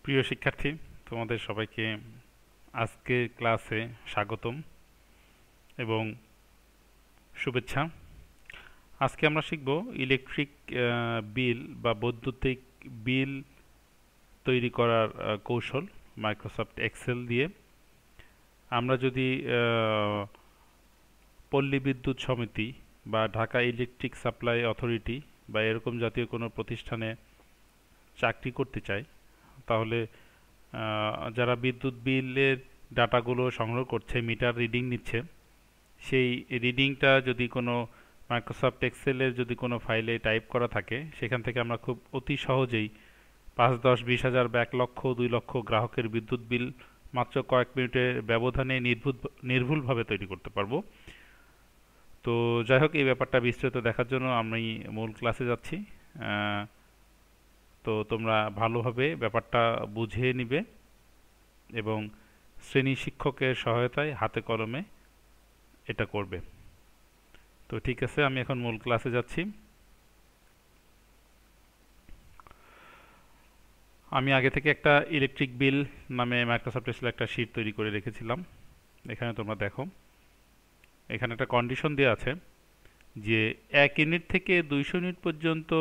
প্রিয় শিক্ষার্থী, তোমাদের সবাইকে আজকের ক্লাসে স্বাগতম এবং শুভেচ্ছা। আজকে আমরা শিখব ইলেকট্রিক বিল বা বৈদ্যুতিক বিল তৈরি করার কৌশল মাইক্রোসফট এক্সেল দিয়ে। আমরা যদি পল্লী বিদ্যুৎ সমিতি বা ঢাকা ইলেকট্রিক সাপ্লাই অথরিটি বা এরকম জাতীয় কোনো প্রতিষ্ঠানে চাকরি করতে চাই, তাহলে যারা বিদ্যুৎ বিলের ডাটাগুলো সংগ্রহ করছে, মিটার রিডিং নিচ্ছে, সেই রিডিংটা যদি কোনো মাইক্রোসফট এক্সেলের যদি কোনো ফাইলে টাইপ করা থাকে, সেখান থেকে আমরা খুব অতি সহজেই 5, 10, 20 হাজার বা 1 লক্ষ 2 লক্ষ গ্রাহকের বিদ্যুৎ বিল মাত্র কয়েক মিনিটের ব্যবধানে নির্ভুলভাবে তৈরি করতে পারবো। তো যাই হোক, এই ব্যাপারটা বিস্তারিত দেখার জন্য আমি মূল ক্লাসে যাচ্ছি। তো তোমরা ভালোভাবে ব্যাপারটা বুঝে নিবে এবং শ্রেণী শিক্ষকের সহায়তায় হাতে কলমে এটা করবে। তো ঠিক আছে, আমি এখন মূল ক্লাসে যাচ্ছি। আমি আগে থেকে একটা ইলেকট্রিক বিল নামে মাইক্রোসফট এক্সেল একটা শীট তৈরি করে রেখেছিলাম। এখানে তোমরা দেখো, এখানে একটা কন্ডিশন দেওয়া আছে যে 1 ইউনিট থেকে 200 ইউনিট পর্যন্ত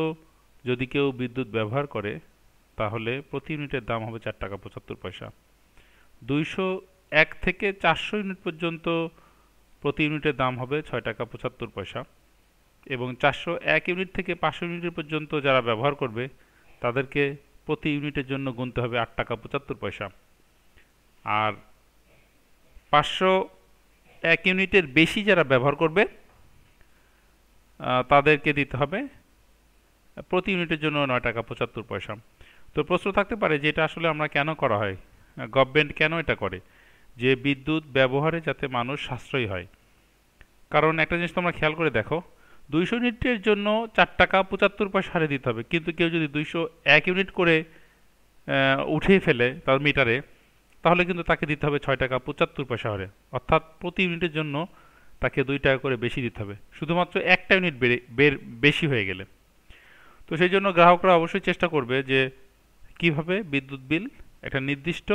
যদি কেউ বিদ্যুৎ ব্যবহার করে, তাহলে প্রতি ইউনিটের দাম হবে 4 টাকা 75 পয়সা। 201 থেকে 400 ইউনিট পর্যন্ত প্রতি ইউনিটের দাম হবে 6 টাকা 75 পয়সা, এবং 401 ইউনিট থেকে 500 ইউনিট পর্যন্ত যারা ব্যবহার করবে, তাদেরকে প্রতি ইউনিটের জন্য গুনতে হবে 8 টাকা 75 পয়সা। আর 501 ইউনিটের বেশি যারা ব্যবহার করবে, তাদেরকে দিতে হবে প্রতি ইউনিটের জন্য 9 টাকা 75 পয়সা। তো প্রশ্ন থাকতে পারে যে এটা আসলে আমরা কেন করা হয়, গভর্নমেন্ট কেন এটা করে, যে বিদ্যুৎ ব্যবহারে যাতে মানুষ সাশ্রয়ী হয়। কারণ একটা জিনিস তোমরা খেয়াল করে দেখো, 200 ইউনিটের জন্য 4 টাকা 75 পয়সা হারে দিতে হবে, কিন্তু কেউ যদি 201 ইউনিট করে উঠিয়ে ফেলে তার মিটারে, তাহলে কিন্তু তাকে দিতে হবে 6 টাকা 75 পয়সা হারে, অর্থাৎ প্রতি ইউনিটের জন্য তাকে 2 টাকা করে বেশি দিতে হবে, শুধুমাত্র একটা ইউনিট বেশি হয়ে গেলে। তো সেই জন্য গ্রাহকরা অবশ্যই চেষ্টা করবে যে কিভাবে বিদ্যুৎ বিল একটা নির্দিষ্ট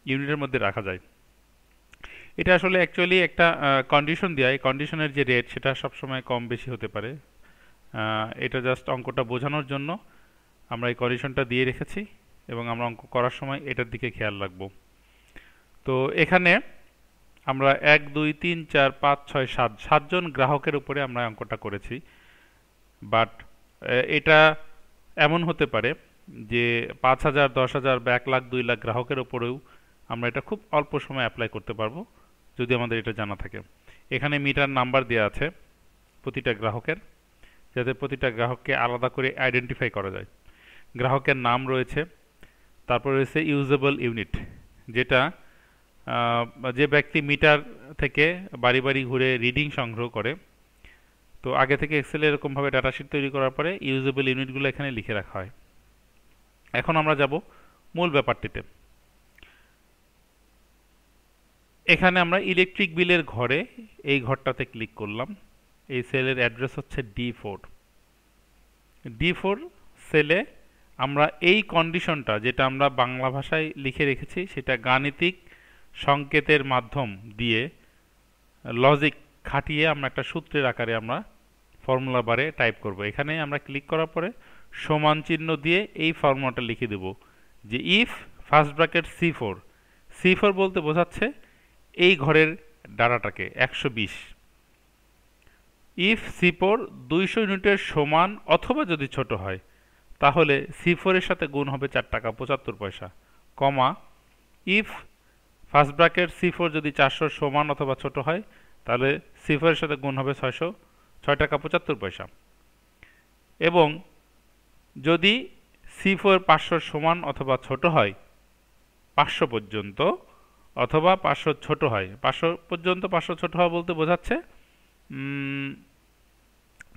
ইউনিটের মধ্যে রাখা যায়। এটা আসলে অ্যাকচুয়ালি একটা কন্ডিশন দেয়, এই কন্ডিশনের যে রেট সেটা সবসময় কম বেশি হতে পারে। এটা জাস্ট অঙ্কটা বোঝানোর জন্য আমরা এই কন্ডিশনটা দিয়ে রেখেছি, এবং আমরা অঙ্ক করার সময় এটার দিকে খেয়াল রাখব। তো এখানে আমরা 1, 2, 3, 4, 5, 6, 7 সাতজন গ্রাহকের উপরে আমরা অঙ্কটা করেছি। বাট এটা এমন হতে পারে যে 5,000, 10,000 বা 1 লাখ 2 লাখ গ্রাহকের ওপরেও আমরা এটা খুব অল্প সময় অ্যাপ্লাই করতে পারবো, যদি আমাদের এটা জানা থাকে। এখানে মিটার নাম্বার দেওয়া আছে প্রতিটা গ্রাহকের, যাতে প্রতিটা গ্রাহককে আলাদা করে আইডেন্টিফাই করা যায়। গ্রাহকের নাম রয়েছে, তারপর রয়েছে ইউজেবল ইউনিট, যেটা যে ব্যক্তি মিটার থেকে বাড়ি বাড়ি ঘুরে রিডিং সংগ্রহ করে। তো আগে থেকে এক্সেলে এরকমভাবে ডাটাশিট তৈরি করার পরে ইউজেবল ইউনিটগুলো এখানে লিখে রাখা হয়। এখন আমরা যাব মূল ব্যাপারটিতে। এখানে আমরা ইলেকট্রিক বিলের ঘরে, এই ঘরটাতে ক্লিক করলাম। এই সেলের অ্যাড্রেস হচ্ছে D4। D4 সেলে আমরা এই কন্ডিশনটা, যেটা আমরা বাংলা ভাষায় লিখে রেখেছি, সেটা গাণিতিক সংকেতের মাধ্যম দিয়ে লজিক খাটিয়ে আমরা একটা সূত্রের আকারে আমরা ফর্মুলা বারে টাইপ করব। এখানে আমরা ক্লিক করার পরে সমান চিহ্ন দিয়ে এই ফর্মুলাটা লিখে দেব যে ইফ ফার্স্ট ব্র্যাকেট C4 বলতে বোঝাচ্ছে এই ঘরের ডাটাটাকে 120। ইফ C4 200 ইউনিটের সমান অথবা যদি ছোট হয়, তাহলে C4 এর সাথে গুণ হবে 4 টাকা 75 পয়সা, comma if first bracket C4 যদি 400 সমান অথবা ছোট হয়, তাহলে C4 এর সাথে গুণ হবে 6 টাকা 75 পয়সা। এবং যদি C4 500 সমান অথবা ছোট হয় 500 পর্যন্ত, অথবা 500 ছোট হয় 500 পর্যন্ত, 500 ছোট হওয়া বলতে বোঝাচ্ছে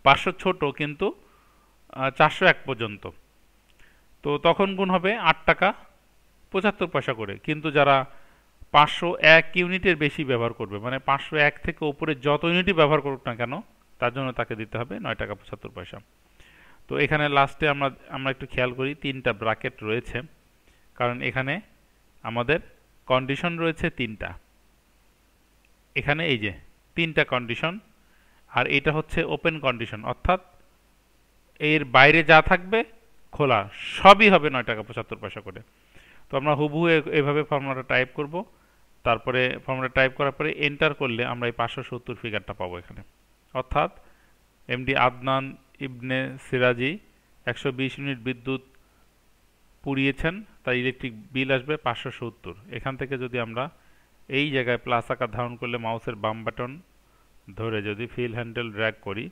500 ছোট কিন্তু 401 পর্যন্ত, তো তখন গুণ হবে 8 টাকা 75 পয়সা করে। কিন্তু যারা 501 ইউনিটের বেশি ব্যবহার করবে, মানে 501 থেকে উপরে যত ইউনিটই ব্যবহার করুক না কেন, তার জন্য তাকে দিতে হবে 9 টাকা 75 পয়সা। তো এখানে লাস্টে আমরা একটু খেয়াল করি, 3টা ব্র্যাকেট রয়েছে, কারণ এখানে আমাদের কন্ডিশন রয়েছে তিনটা। এখানে এই যে তিনটা কন্ডিশন, আর এটা হচ্ছে ওপেন কন্ডিশন, অর্থাৎ এর বাইরে যা থাকবে খোলা, সবই হবে 9 টাকা 75 পয়সা করে। তো আমরা হুবহু এভাবে ফর্মুলাটা টাইপ করব, তারপরে ফর্মুলা টাইপ করার পরে এন্টার করলে আমরা এই 570 ফিগারটা পাবো এখানে। অর্থাৎ এমডি আদনান ইবনে সিরাজি 120 ইউনিট বিদ্যুৎ পুড়িয়েছেন, তার ইলেকট্রিক বিল আসবে 570। এখান থেকে যদি আমরা এই জায়গায় প্লাস আকার ধারণ করলে মাউসের বাম বাটন ধরে যদি ফিল হ্যান্ডেল ড্র্যাগ করি,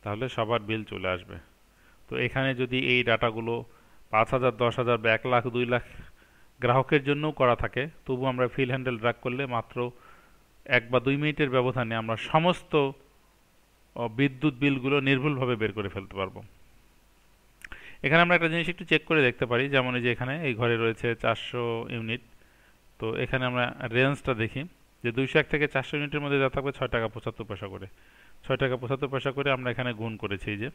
তাহলে সবার বিল চলে আসবে। তো এখানে যদি এই ডাটাগুলো 5,000, 10,000 বা 1 লাখ 2 লাখ গ্রাহকের জন্যও করা থাকে, তবু আমরা ফিল হ্যান্ডেল ড্র্যাগ করলে মাত্র 1 বা 2 মিনিটের ব্যবধানে আমরা সমস্ত বিদ্যুৎ বিলগুলো নির্ভুলভাবে বের করে ফেলতে পারবো। এখানে আমরা একটা জিনিস একটু চেক করে দেখতে পারি, যেমন এই যে এখানে এই ঘরে রয়েছে 400 ইউনিট। তো এখানে আমরা রেঞ্জটা দেখি যে 201 থেকে 400 ইউনিটের মধ্যে যা থাকবে 6 টাকা 75 পয়সা করে। 6 টাকা 75 পয়সা করে আমরা এখানে গুণ করেছি, এই যে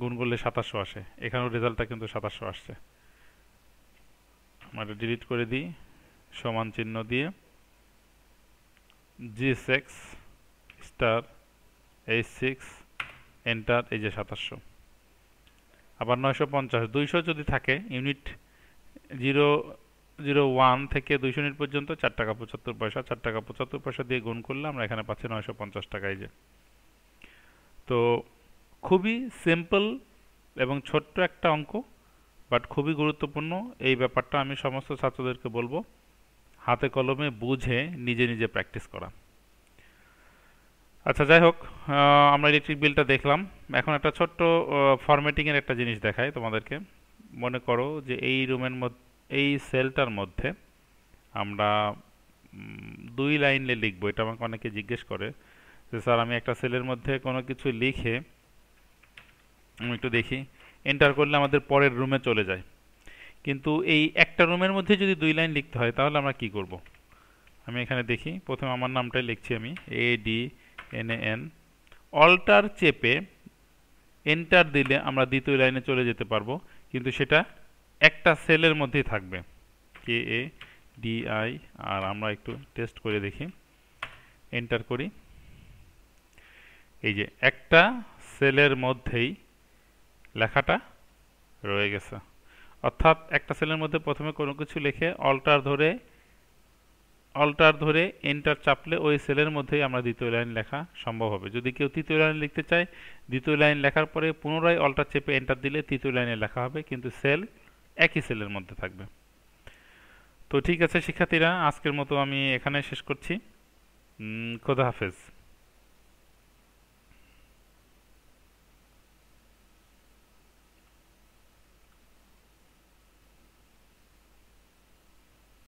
গুণ করলে 2700 আসে। এখানেও রেজাল্টটা কিন্তু 2700 আসছে। আমরা এটা ডিলিট করে দিই, সমান চিহ্ন দিয়ে G6 স্টার H6 এন্টার, এই যে 2700। আবার 950, 200 যদি থাকে ইউনিট 001 থেকে 200 ইউনিট পর্যন্ত 4 টাকা 75 পয়সা। 4 টাকা 75 পয়সা দিয়ে গুণ করলে আমরা এখানে পাচ্ছি 950 টাকা। এই যে, তো খুবই সিম্পল এবং ছোট্ট একটা অঙ্ক, বাট খুবই গুরুত্বপূর্ণ। এই ব্যাপারটা আমি সমস্ত ছাত্রদেরকে বলবো হাতে কলমে বুঝে নিজে নিজে প্র্যাকটিস করা। আচ্ছা, যাই হোক, আমরা ইলেকট্রিক বিলটা দেখলাম। এখন একটা ছোট্ট ফরম্যাটিংয়ের একটা জিনিস দেখাই তোমাদেরকে। মনে করো যে এই রুমের মধ্যে, এই সেলটার মধ্যে আমরা 2 লাইনে লিখবো। এটা আমাকে অনেকে জিজ্ঞেস করে যে স্যার, আমি একটা সেলের মধ্যে কোনো কিছু লিখে আমি একটু দেখি, এন্টার করলে আমাদের পরের রুমে চলে যায়, কিন্তু এই একটা রুমের মধ্যে যদি 2 লাইন লিখতে হয় তাহলে আমরা কি করব? আমি এখানে দেখি, প্রথমে আমার নামটাই লিখছি আমি, ADNAN। অল্টার চেপে এন্টার দিলে আমরা দ্বিতীয় লাইনে চলে যেতে পারবো, কিন্তু সেটা একটা সেলের মধ্যেই থাকবে, KADI। আর আমরা একটু টেস্ট করে দেখি, এন্টার করি, এই যে একটা সেলের মধ্যেই লেখাটা রয়ে গেছে। অর্থাৎ একটা সেলের মধ্যে প্রথমে কোনো কিছু লিখে অল্টার ধরে এন্টার চাপলে ওই সেলের মধ্যেই আমরা দ্বিতীয় লাইন লেখা সম্ভব হবে। যদি কেউ তৃতীয় লাইন লিখতে চায়, দ্বিতীয় লাইন লেখার পরে পুনরায় অল্টার চেপে এন্টার দিলে তৃতীয় লাইনে লেখা হবে, কিন্তু সেল একই সেলের মধ্যে থাকবে। তো ঠিক আছে শিক্ষার্থীরা, আজকের মতো আমি এখানে শেষ করছি। খোদা হাফেজ।